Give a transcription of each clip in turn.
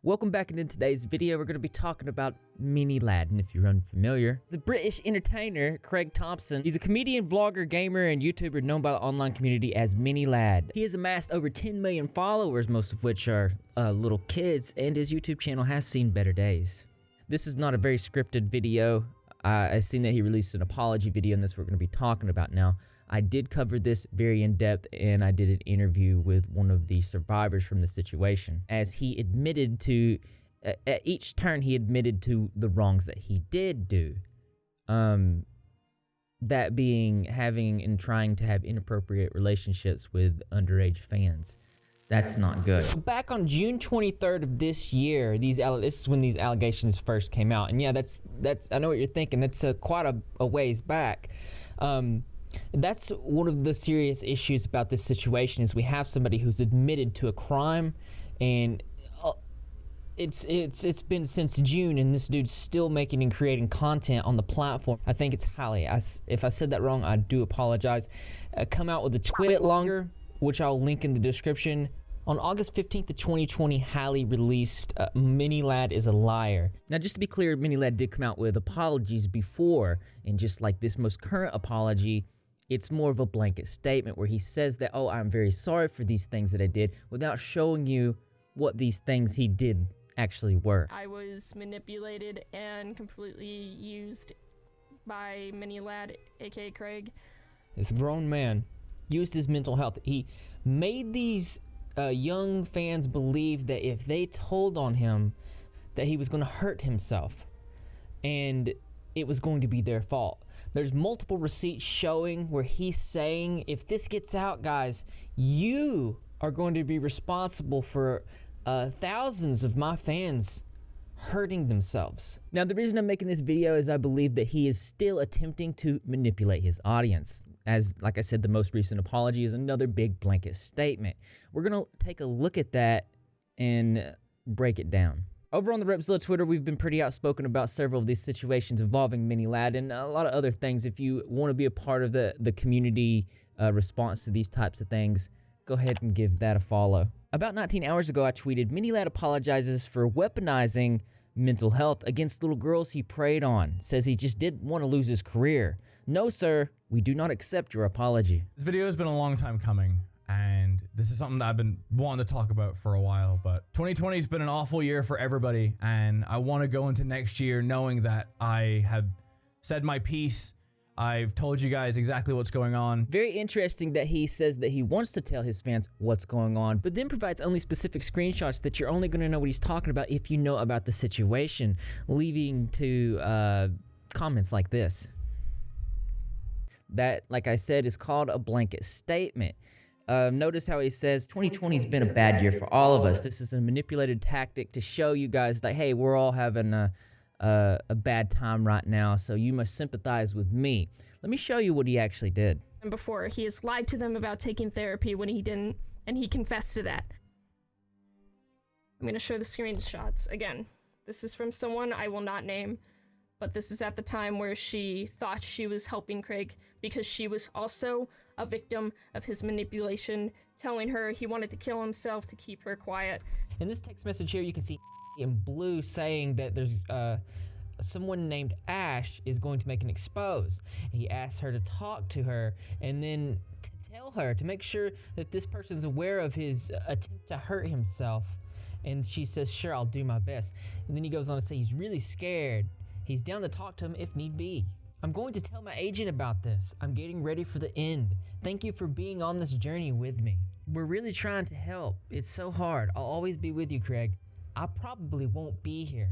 Welcome back, and in today's video we're going to be talking about Mini Lad. And if you're unfamiliar, the British entertainer Craig Thompson. He's a comedian, vlogger, gamer, and YouTuber known by the online community as Mini Lad. He has amassed over 10 million followers, most of which are little kids, and his YouTube channel has seen better days. This is not a very scripted video. I've seen that he released an apology video, and that's what we're going to be talking about now. I did cover this very in depth, and I did an interview with one of the survivors from the situation, as he admitted to, at each turn, he admitted to the wrongs that he did do. That being having and trying to have inappropriate relationships with underage fans. That's not good. Back on June 23rd of this year, this is when these allegations first came out. And yeah, that's I know what you're thinking. That's quite a ways back. That's one of the serious issues about this situation is we have somebody who's admitted to a crime, and it's been since June, and this dude's still making and creating content on the platform. I think it's Hallie. If I said that wrong, I do apologize. Come out with a twit longer, which I'll link in the description. On August 15th of 2020, Hallie released Mini Lad is a Liar. Now, just to be clear, Mini Lad did come out with apologies before, and just like this most current apology, it's more of a blanket statement where he says that, oh, I'm very sorry for these things that I did, without showing you what these things he did actually were. I was manipulated and completely used by Mini Lad, aka Craig. This grown man used his mental health. He made these young fans believe that if they told on him that he was going to hurt himself, and it was going to be their fault. There's multiple receipts showing where he's saying, if this gets out, guys, you are going to be responsible for thousands of my fans hurting themselves. Now, the reason I'm making this video is I believe that he is still attempting to manipulate his audience. As, like I said, the most recent apology is another big blanket statement. We're going to take a look at that and break it down. Over on the Repzilla Twitter, we've been pretty outspoken about several of these situations involving Mini Lad and a lot of other things. If you want to be a part of the community response to these types of things, go ahead and give that a follow. About 19 hours ago, I tweeted, Mini Lad apologizes for weaponizing mental health against little girls he preyed on. Says he just didn't want to lose his career. No, sir, we do not accept your apology. This video has been a long time coming, and this is something that I've been wanting to talk about for a while, but 2020 has been an awful year for everybody, and I want to go into next year knowing that I have said my piece. I've told you guys exactly what's going on. Very interesting that he says that he wants to tell his fans what's going on, but then provides only specific screenshots that you're only going to know what he's talking about if you know about the situation, leading to comments like this. That, like I said, is called a blanket statement. Notice how he says 2020 has been a bad year for all of us. This is a manipulated tactic to show you guys that, hey, we're all having a bad time right now, so you must sympathize with me. Let me show you what he actually did. And before, he has lied to them about taking therapy when he didn't, and he confessed to that. I'm going to show the screenshots. Again, this is from someone I will not name, but this is at the time where she thought she was helping Craig because she was also a victim of his manipulation, telling her he wanted to kill himself to keep her quiet. In this text message here, you can see in blue saying that there's someone named Ash is going to make an expose. He asks her to talk to her and then to tell her to make sure that this person's aware of his attempt to hurt himself. And she says, sure, I'll do my best. And then he goes on to say he's really scared. He's down to talk to him if need be. I'm going to tell my agent about this. I'm getting ready for the end. Thank you for being on this journey with me. We're really trying to help. It's so hard. I'll always be with you, Craig. I probably won't be here.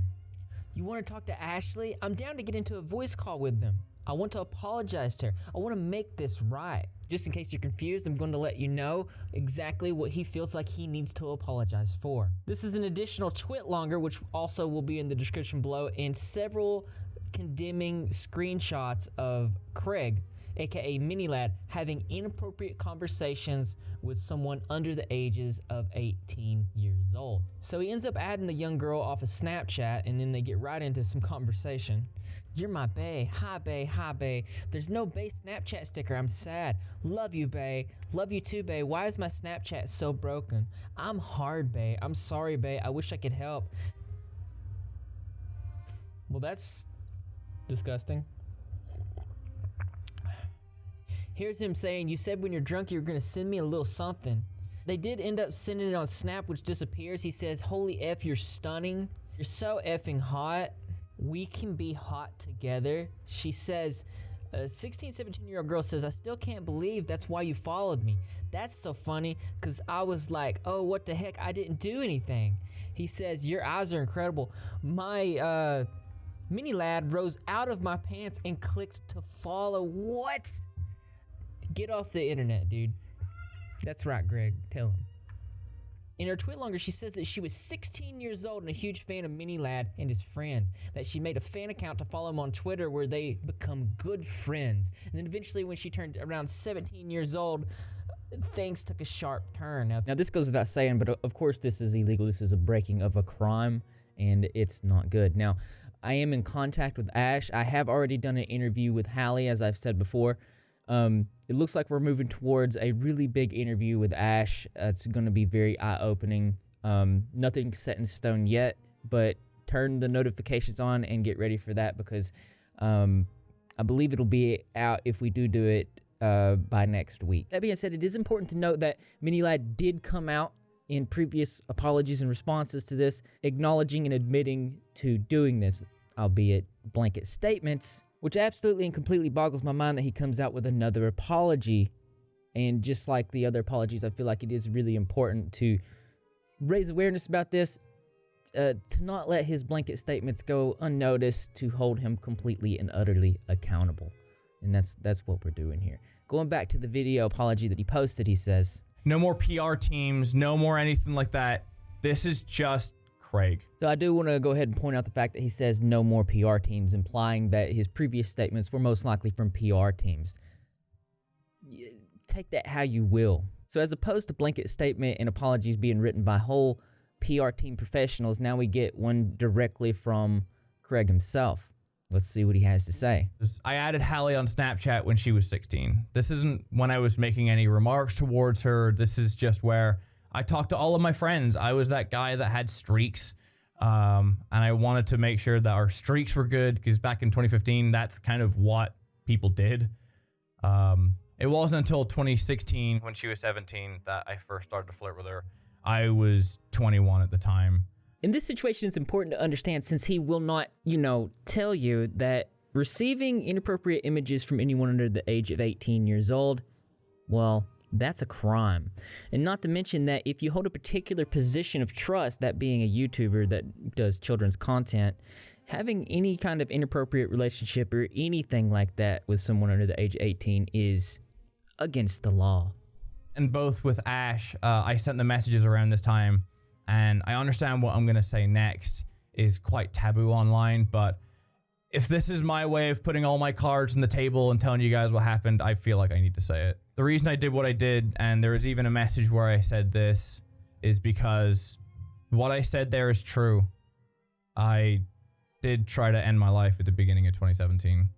You want to talk to Ashley? I'm down to get into a voice call with them. I want to apologize to her. I want to make this right. Just in case you're confused, I'm going to let you know exactly what he feels like he needs to apologize for. This is an additional twit longer, which also will be in the description below, and several condemning screenshots of Craig, aka Mini Lad, having inappropriate conversations with someone under the ages of 18 years old. So he ends up adding the young girl off of Snapchat, and then they get right into some conversation. You're my bae. Hi, bae. Hi, bae. There's no bae Snapchat sticker. I'm sad. Love you, bae. Love you too, bae. Why is my Snapchat so broken? I'm hard, bae. I'm sorry, bae. I wish I could help. Well, that's disgusting. Here's him saying, you said when you're drunk you were gonna send me a little something. They did end up sending it on Snap, which disappears. He says, holy F, you're stunning. You're so effing hot. We can be hot together. She says, a 16, 17-year-old girl says, I still can't believe that's why you followed me. That's so funny, because I was like, oh, what the heck? I didn't do anything. He says, your eyes are incredible. My mini lad rose out of my pants and clicked to follow. What? Get off the internet, dude. That's right, Greg. Tell him. In her tweet longer, she says that she was 16 years old and a huge fan of Mini Lad and his friends, that she made a fan account to follow him on Twitter where they become good friends. And then eventually when she turned around 17 years old, things took a sharp turn. Now this goes without saying, but of course this is illegal. This is a breaking of a crime, and it's not good. Now, I am in contact with Ash. I have already done an interview with Hallie, as I've said before. It looks like we're moving towards a really big interview with Ash. It's going to be very eye-opening. Nothing set in stone yet, but turn the notifications on and get ready for that, because I believe it'll be out if we do it by next week. That being said, it is important to note that Mini Lad did come out in previous apologies and responses to this, acknowledging and admitting to doing this, albeit blanket statements, which absolutely and completely boggles my mind that he comes out with another apology. And just like the other apologies, I feel like it is really important to raise awareness about this, to not let his blanket statements go unnoticed, to hold him completely and utterly accountable. And that's what we're doing here. Going back to the video apology that he posted, he says, no more PR teams, no more anything like that. This is just Craig. So I do want to go ahead and point out the fact that he says no more PR teams, implying that his previous statements were most likely from PR teams. Take that how you will. So as opposed to blanket statement and apologies being written by whole PR team professionals, now we get one directly from Craig himself. Let's see what he has to say. I added Hallie on Snapchat when she was 16. This isn't when I was making any remarks towards her. This is just where I talked to all of my friends. I was that guy that had streaks, and I wanted to make sure that our streaks were good, because back in 2015, that's kind of what people did. It wasn't until 2016, when she was 17, that I first started to flirt with her. I was 21 at the time. In this situation, it's important to understand, since he will not, tell you that receiving inappropriate images from anyone under the age of 18 years old, well, that's a crime. And not to mention that if you hold a particular position of trust, that being a YouTuber that does children's content, having any kind of inappropriate relationship or anything like that with someone under the age of 18 is against the law. And both with Ash, I sent the messages around this time, and I understand what I'm going to say next is quite taboo online, but if this is my way of putting all my cards on the table and telling you guys what happened, I feel like I need to say it. The reason I did what I did, and there was even a message where I said this, is because what I said there is true. I did try to end my life at the beginning of 2017.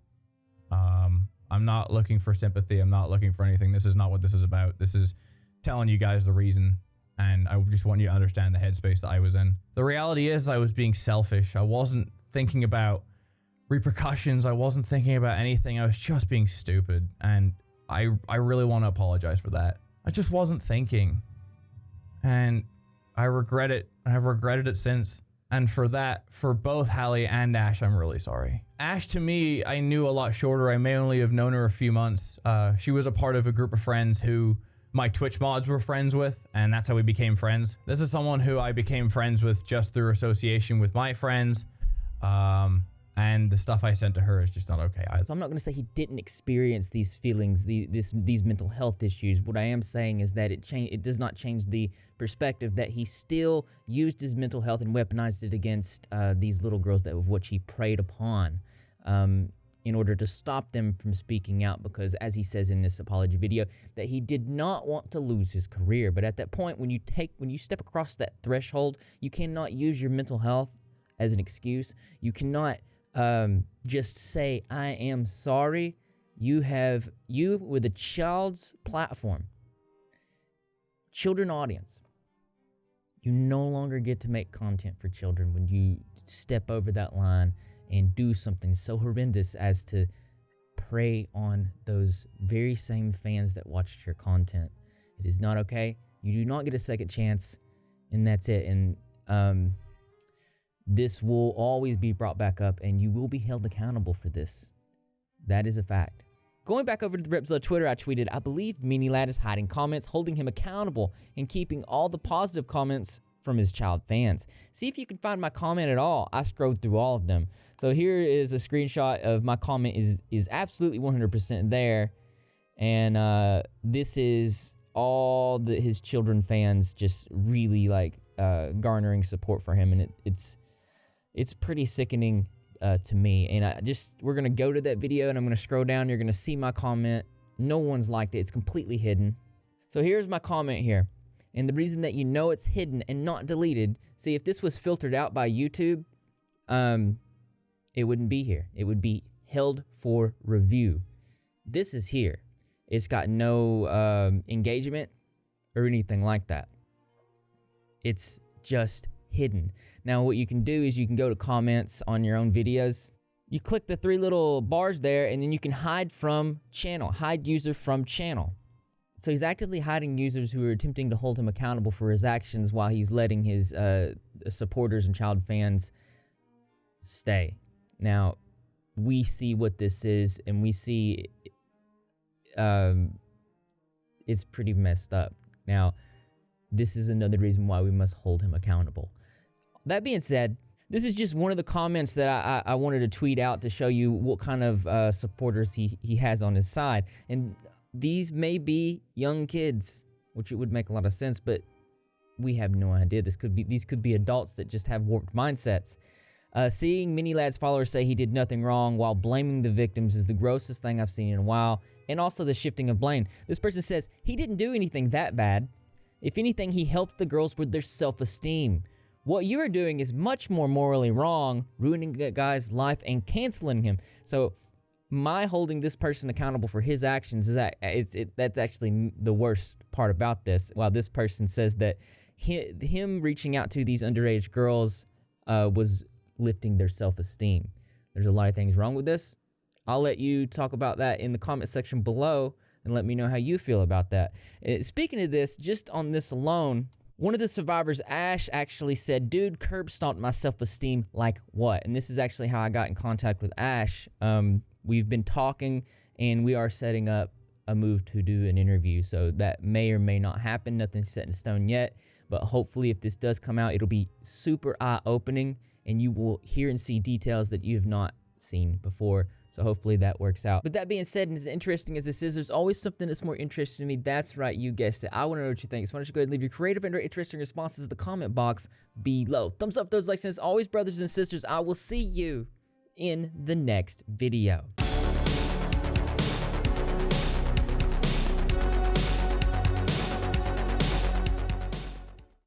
I'm not looking for sympathy. I'm not looking for anything. This is not what this is about. This is telling you guys the reason, and I just want you to understand the headspace that I was in. The reality is I was being selfish. I wasn't thinking about repercussions. I wasn't thinking about anything. I was just being stupid, and I really want to apologize for that. I just wasn't thinking, and I regret it. I've regretted it since. And for that, for both Hallie and Ash, I'm really sorry. Ash, to me, I knew a lot shorter. I may only have known her a few months. She was a part of a group of friends who my Twitch mods were friends with, and that's how we became friends. This is someone who I became friends with just through association with my friends. And the stuff I sent to her is just not okay either. So I'm not going to say he didn't experience these feelings, these mental health issues. What I am saying is that it does not change the perspective that he still used his mental health and weaponized it against these little girls that of which he preyed upon, in order to stop them from speaking out, because as he says in this apology video, that he did not want to lose his career. But at that point, when you step across that threshold, you cannot use your mental health as an excuse. You cannot just say, I am sorry. You with a child's platform, children audience, you no longer get to make content for children when you step over that line and do something so horrendous as to prey on those very same fans that watched your content. It is not okay. You do not get a second chance, and that's it. And this will always be brought back up, and you will be held accountable for this. That is a fact. Going back over to the Repzilla Twitter, I tweeted, I believe Meanie Lad is hiding comments, holding him accountable, and keeping all the positive comments from his child fans. See if you can find my comment at all. I scrolled through all of them. So here is a screenshot of my comment is absolutely 100% there. And this is all his children fans just really like garnering support for him. And it's pretty sickening to me. And we're going to go to that video and I'm going to scroll down. You're going to see my comment. No one's liked it. It's completely hidden. So here's my comment here. And the reason that you know it's hidden and not deleted, see, if this was filtered out by YouTube, it wouldn't be here. It would be held for review. This is here. It's got no engagement or anything like that. It's just hidden. Now, what you can do is you can go to comments on your own videos. You click the three little bars there, and then you can hide from channel, hide user from channel. So he's actively hiding users who are attempting to hold him accountable for his actions while he's letting his supporters and child fans stay. Now, we see what this is, and we see it's pretty messed up. Now, this is another reason why we must hold him accountable. That being said, this is just one of the comments that I wanted to tweet out to show you what kind of supporters he has on his side. And these may be young kids, which it would make a lot of sense, but we have no idea. These could be adults that just have warped mindsets. Seeing Meanie Lad's followers say he did nothing wrong while blaming the victims is the grossest thing I've seen in a while, and also the shifting of blame. This person says he didn't do anything that bad. If anything, he helped the girls with their self-esteem. What you are doing is much more morally wrong, ruining a guy's life and canceling him. So my holding this person accountable for his actions is that's actually the worst part about this. While this person says that him reaching out to these underage girls was lifting their self-esteem. There's a lot of things wrong with this. I'll let you talk about that in the comment section below and let me know how you feel about that. Speaking of this, just on this alone, one of the survivors, Ash, actually said, dude, curb stomped my self-esteem like what? And this is actually how I got in contact with Ash. We've been talking, and we are setting up a move to do an interview. So that may or may not happen. Nothing's set in stone yet. But hopefully, if this does come out, it'll be super eye-opening, and you will hear and see details that you have not seen before. So hopefully that works out. But that being said, and as interesting as this is, there's always something that's more interesting to me. That's right, you guessed it. I want to know what you think. So why don't you go ahead and leave your creative and interesting responses in the comment box below. Thumbs up those likes, and as always, brothers and sisters, I will see you in the next video.